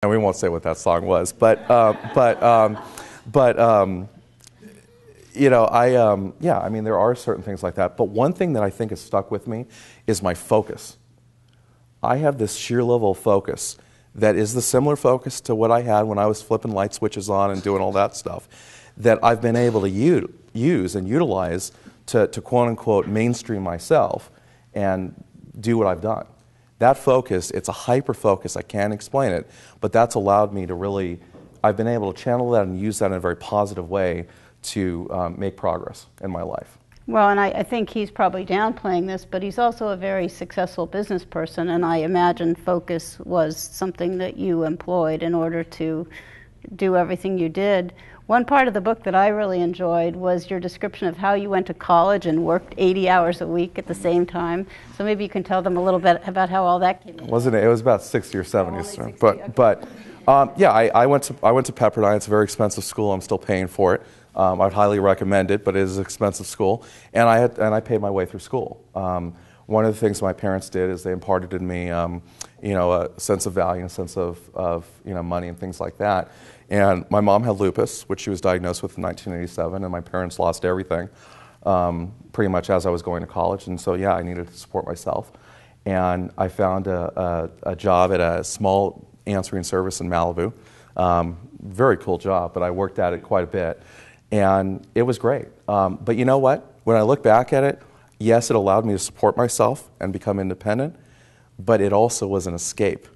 and we won't say what that song was, but you know, yeah, I mean, there are certain things like that. But one thing that I think has stuck with me is my focus. I have this sheer level of focus that is the similar focus to what I had when I was flipping light switches on and doing all that stuff, that I've been able to use and utilize to quote-unquote mainstream myself and do what I've done. That focus, it's a hyper-focus, I can't explain it, but that's allowed me to really, I've been able to channel that and use that in a very positive way to make progress in my life. Well, and I think he's probably downplaying this, but he's also a very successful business person, and I imagine focus was something that you employed in order to do everything you did. One part of the book that I really enjoyed was your description of how you went to college and worked 80 hours a week at the same time. So maybe you can tell them a little bit about how all that came in. Wasn't it? It was about 60 or 70. Oh, 60, but yeah, I went to Pepperdine. It's a very expensive school. I'm still paying for it. I'd highly recommend it, but it is an expensive school, and I paid my way through school. One of the things my parents did is they imparted in me, you know, a sense of value, and a sense of you know, money and things like that. And my mom had lupus, which she was diagnosed with in 1987, and my parents lost everything pretty much as I was going to college. And so, yeah, I needed to support myself. And I found a job at a small answering service in Malibu. Very cool job, but I worked at it quite a bit. And it was great. But you know what? When I look back at it, yes, it allowed me to support myself and become independent, but it also was an escape.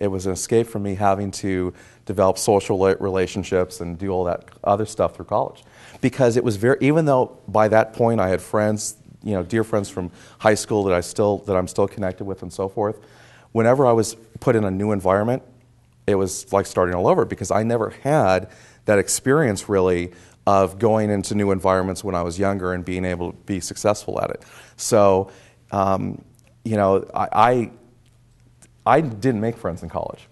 It was an escape from me having to develop social relationships and do all that other stuff through college. Because it was very, even though by that point I had friends, you know, dear friends from high school that I'm still connected with and so forth, whenever I was put in a new environment, it was like starting all over, because I never had that experience really of going into new environments when I was younger and being able to be successful at it. So, you know, I didn't make friends in college.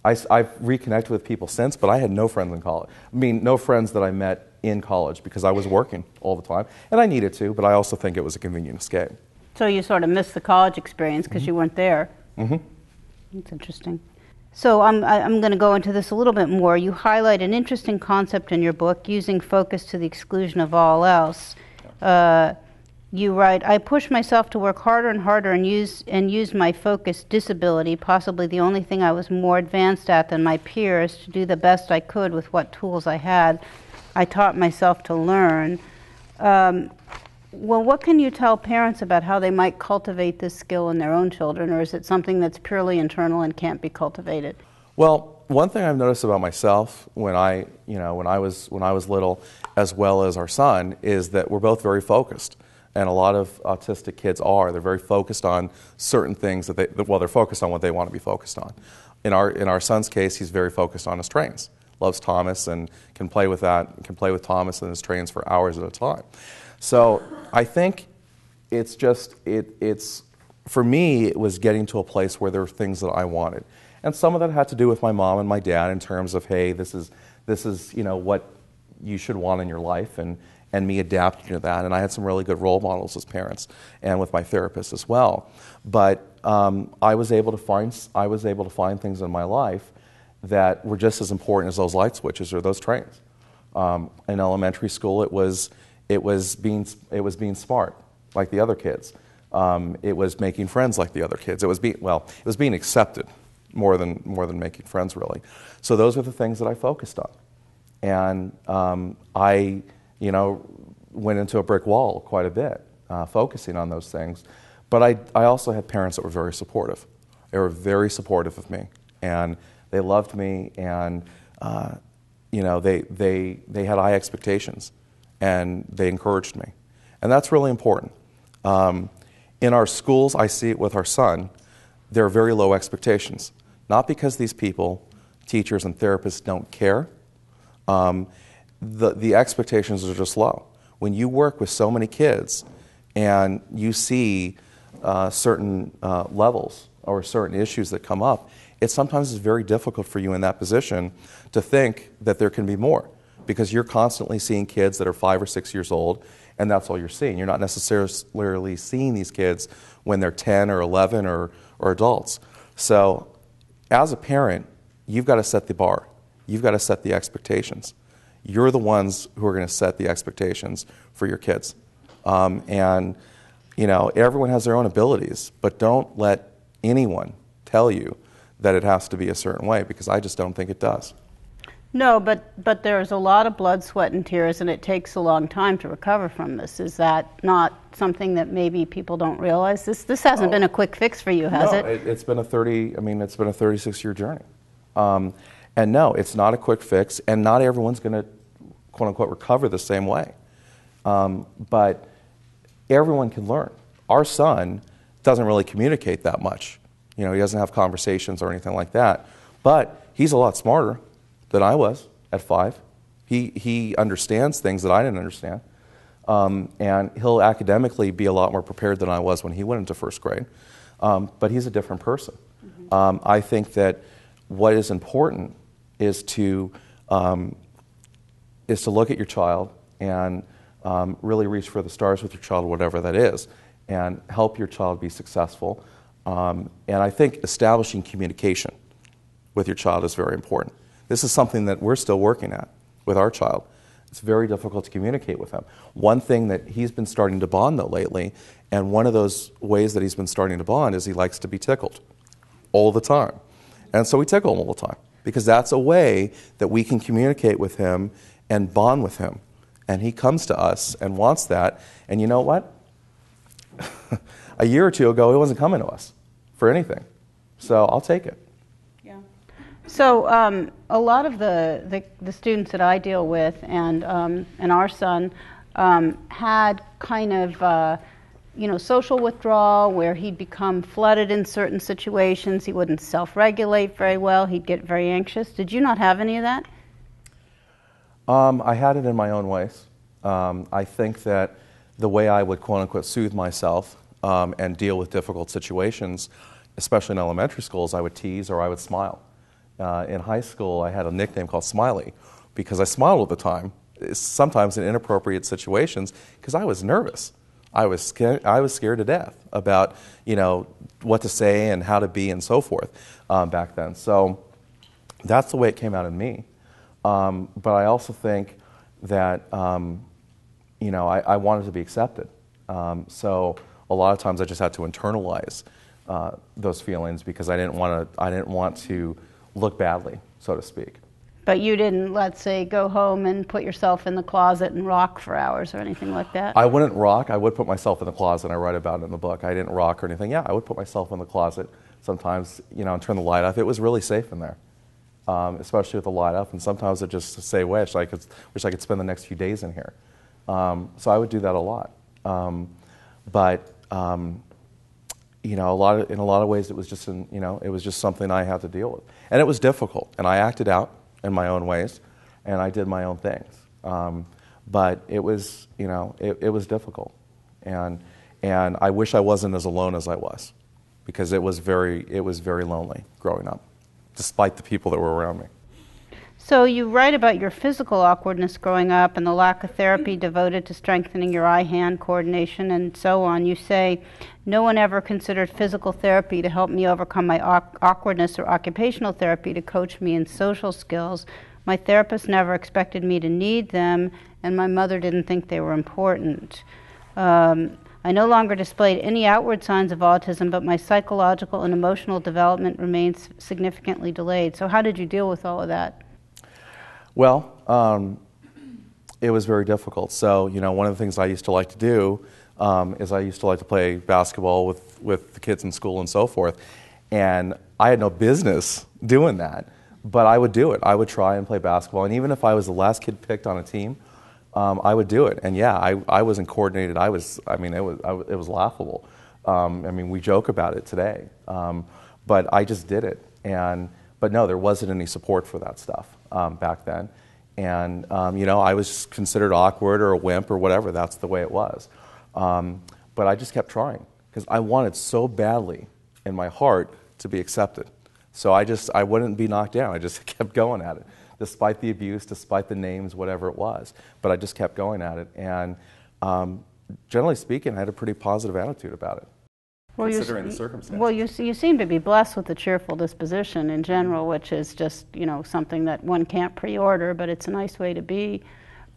I've reconnected with people since, but I had no friends in college. I mean, no friends that I met in college, because I was working all the time, and I needed to, but I also think it was a convenient escape. So you sort of missed the college experience because you weren't there. Mm-hmm. That's interesting. So I'm going to go into this a little bit more. You highlight an interesting concept in your book, using focus to the exclusion of all else. You write, I push myself to work harder and harder and use my focus disability, possibly the only thing I was more advanced at than my peers, to do the best I could with what tools I had. I taught myself to learn. Well, what can you tell parents about how they might cultivate this skill in their own children, or is it something that's purely internal and can't be cultivated? Well, one thing I've noticed about myself when I was little, as well as our son, is that we're both very focused. And a lot of autistic kids are. They're very focused on certain things they're focused on what they want to be focused on. In our son's case, he's very focused on his trains. Loves Thomas and can play with that, can play with Thomas and his trains for hours at a time. So I think it's for me, it was getting to a place where there were things that I wanted. And some of that had to do with my mom and my dad in terms of, hey, this is you know, what you should want in your life, and me adapting to that. And I had some really good role models as parents and with my therapist as well. But I was able to find things in my life that were just as important as those light switches or those trains. In elementary school, it was being smart like the other kids. It was making friends like the other kids. It was being accepted more than making friends, really. So those are the things that I focused on, and I went into a brick wall quite a bit, focusing on those things. But I also had parents that were very supportive. They were very supportive of me, and they loved me, and they had high expectations, and they encouraged me, and that's really important. In our schools, I see it with our son. There are very low expectations, not because these people, teachers and therapists, don't care. The expectations are just low. When you work with so many kids and you see certain levels or certain issues that come up, it sometimes is very difficult for you in that position to think that there can be more, because you're constantly seeing kids that are 5 or 6 years old, and that's all you're seeing. You're not necessarily seeing these kids when they're 10 or 11 or adults. So as a parent, you've got to set the bar. You've got to set the expectations. You're the ones who are going to set the expectations for your kids. And, you know, everyone has their own abilities, but don't let anyone tell you that it has to be a certain way, because I just don't think it does. No, but there's a lot of blood, sweat, and tears, and it takes a long time to recover from this. Is that not something that maybe people don't realize? This hasn't been a quick fix for you, has it? It's been a 36-year journey. And no, it's not a quick fix, and not everyone's going to, quote unquote, recover the same way. But everyone can learn. Our son doesn't really communicate that much. You know, he doesn't have conversations or anything like that. But he's a lot smarter than I was at 5. He understands things that I didn't understand. And he'll academically be a lot more prepared than I was when he went into first grade. But he's a different person. Mm-hmm. I think that what is important is to look at your child and really reach for the stars with your child, whatever that is, and help your child be successful. And I think establishing communication with your child is very important. This is something that we're still working at with our child. It's very difficult to communicate with him. One thing that he's been starting to bond, though, lately, and one of those ways that he's been starting to bond is he likes to be tickled all the time. And so we tickle him all the time, because that's a way that we can communicate with him and bond with him. And he comes to us and wants that. And you know what? A year or two ago, he wasn't coming to us for anything. So I'll take it. Yeah. So a lot of the students that I deal with and our son had kind of social withdrawal, where he'd become flooded in certain situations. He wouldn't self-regulate very well. He'd get very anxious. Did you not have any of that? I had it in my own ways. I think that the way I would, quote unquote, soothe myself and deal with difficult situations, especially in elementary schools, I would tease or I would smile. In high school, I had a nickname called Smiley because I smiled all the time, sometimes in inappropriate situations, because I was nervous. I was scared to death about, what to say and how to be and so forth back then. So that's the way it came out in me. But I also think that, I wanted to be accepted. So a lot of times I just had to internalize those feelings because I didn't want to look badly, so to speak. But you didn't, let's say, go home and put yourself in the closet and rock for hours or anything like that? I wouldn't rock. I would put myself in the closet. I write about it in the book. I didn't rock or anything. Yeah, I would put myself in the closet sometimes, and turn the light off. It was really safe in there, especially with the light up. And sometimes I just say, wish I could spend the next few days in here. So I would do that a lot. In a lot of ways, it was just something I had to deal with, and it was difficult. And I acted out in my own ways, and I did my own things. But it was, it was difficult, and I wish I wasn't as alone as I was, because it was very lonely growing up, despite the people that were around me. So you write about your physical awkwardness growing up and the lack of therapy devoted to strengthening your eye-hand coordination and so on. You say, no one ever considered physical therapy to help me overcome my awkwardness, or occupational therapy to coach me in social skills. My therapist never expected me to need them, and my mother didn't think they were important. I no longer displayed any outward signs of autism, but my psychological and emotional development remains significantly delayed. So how did you deal with all of that? Well, it was very difficult. So, one of the things I used to like to do is I used to like to play basketball with the kids in school and so forth. And I had no business doing that, but I would do it. I would try and play basketball. And even if I was the last kid picked on a team, I would do it. And yeah, I wasn't coordinated. It was laughable. We joke about it today. But I just did it. But no, there wasn't any support for that stuff back then. And, I was considered awkward or a wimp or whatever. That's the way it was. But I just kept trying because I wanted so badly in my heart to be accepted. So I wouldn't be knocked down. I just kept going at it, despite the abuse, despite the names, whatever it was. But I just kept going at it. And generally speaking, I had a pretty positive attitude about it. Well, considering the circumstances. Well, you seem to be blessed with a cheerful disposition in general, which is just, something that one can't pre-order, but it's a nice way to be.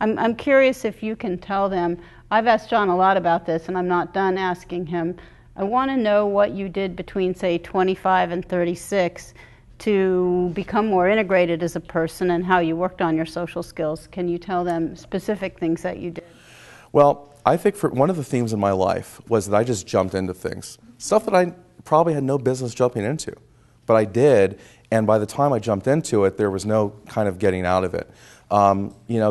I'm curious if you can tell them, I've asked John a lot about this, and I'm not done asking him. I want to know what you did between, say, 25 and 36 to become more integrated as a person and how you worked on your social skills. Can you tell them specific things that you did? Well, I think one of the themes in my life was that I just jumped into things. Stuff that I probably had no business jumping into. But I did, and by the time I jumped into it, there was no kind of getting out of it.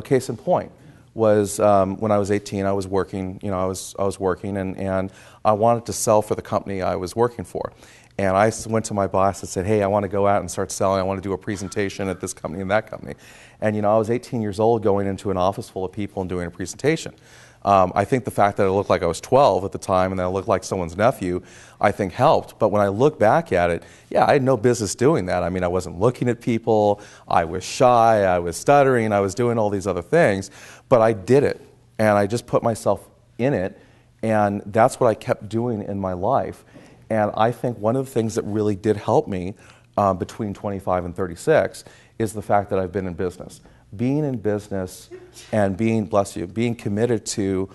Case in point was when I was 18, I was working, I was working, and I wanted to sell for the company I was working for. And I went to my boss and said, hey, I want to go out and start selling. I want to do a presentation at this company and that company. And, I was 18 years old going into an office full of people and doing a presentation. I think the fact that I looked like I was 12 at the time and that I looked like someone's nephew, I think helped. But when I look back at it, yeah, I had no business doing that. I mean, I wasn't looking at people. I was shy. I was stuttering. I was doing all these other things. But I did it. And I just put myself in it. And that's what I kept doing in my life. And I think one of the things that really did help me between 25 and 36 is the fact that I've been in business. Being in business and being committed to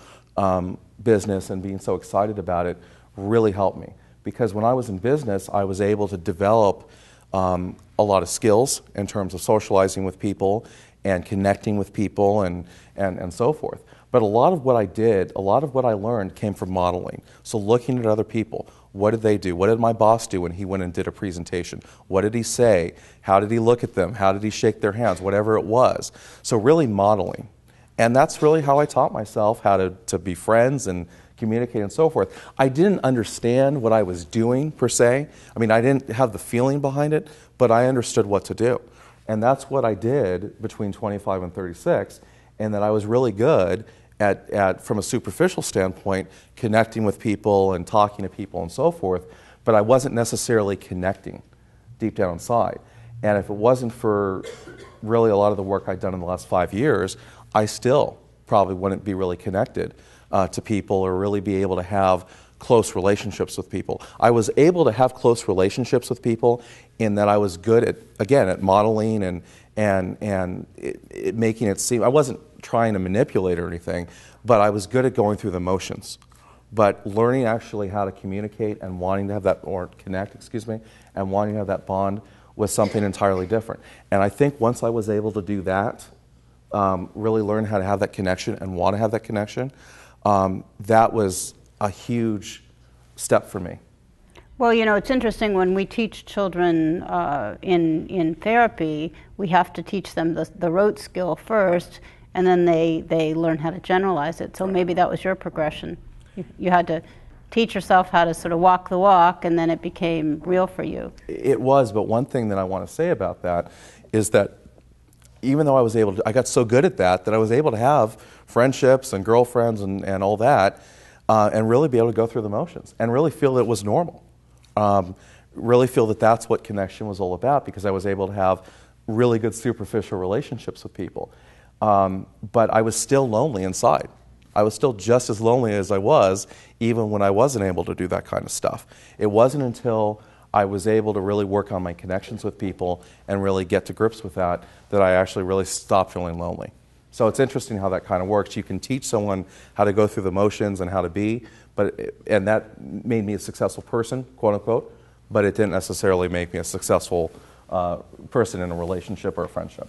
business and being so excited about it really helped me. Because when I was in business, I was able to develop a lot of skills in terms of socializing with people and connecting with people and so forth. But a lot of what I did, a lot of what I learned came from modeling. So looking at other people. What did they do? What did my boss do when he went and did a presentation? What did he say? How did he look at them? How did he shake their hands? Whatever it was. So really modeling. And that's really how I taught myself how to be friends and communicate and so forth. I didn't understand what I was doing per se. I mean, I didn't have the feeling behind it, but I understood what to do. And that's what I did between 25 and 36, and that I was really good at from a superficial standpoint, connecting with people and talking to people and so forth, but I wasn't necessarily connecting deep down inside. And if it wasn't for really a lot of the work I'd done in the last 5 years, I still probably wouldn't be really connected to people or really be able to have close relationships with people. I was able to have close relationships with people in that I was good at modeling and making it seem, I wasn't trying to manipulate or anything, but I was good at going through the motions. But learning actually how to communicate and wanting to have that, or connect, and wanting to have that bond was something entirely different. And I think once I was able to do that, really learn how to have that connection and want to have that connection, that was a huge step for me. Well, it's interesting when we teach children in therapy, we have to teach them the rote skill first, and then they learn how to generalize it. So maybe that was your progression. You had to teach yourself how to sort of walk the walk, and then it became real for you. It was, but one thing that I want to say about that is that even though I got so good at that I was able to have friendships and girlfriends and all that, and really be able to go through the motions and really feel that it was normal. Really feel that that's what connection was all about, because I was able to have really good superficial relationships with people. But I was still lonely inside. I was still just as lonely as I was even when I wasn't able to do that kind of stuff. It wasn't until I was able to really work on my connections with people and really get to grips with that I actually really stopped feeling lonely. So it's interesting how that kind of works. You can teach someone how to go through the motions and how to be, and that made me a successful person, quote unquote, but it didn't necessarily make me a successful person in a relationship or a friendship.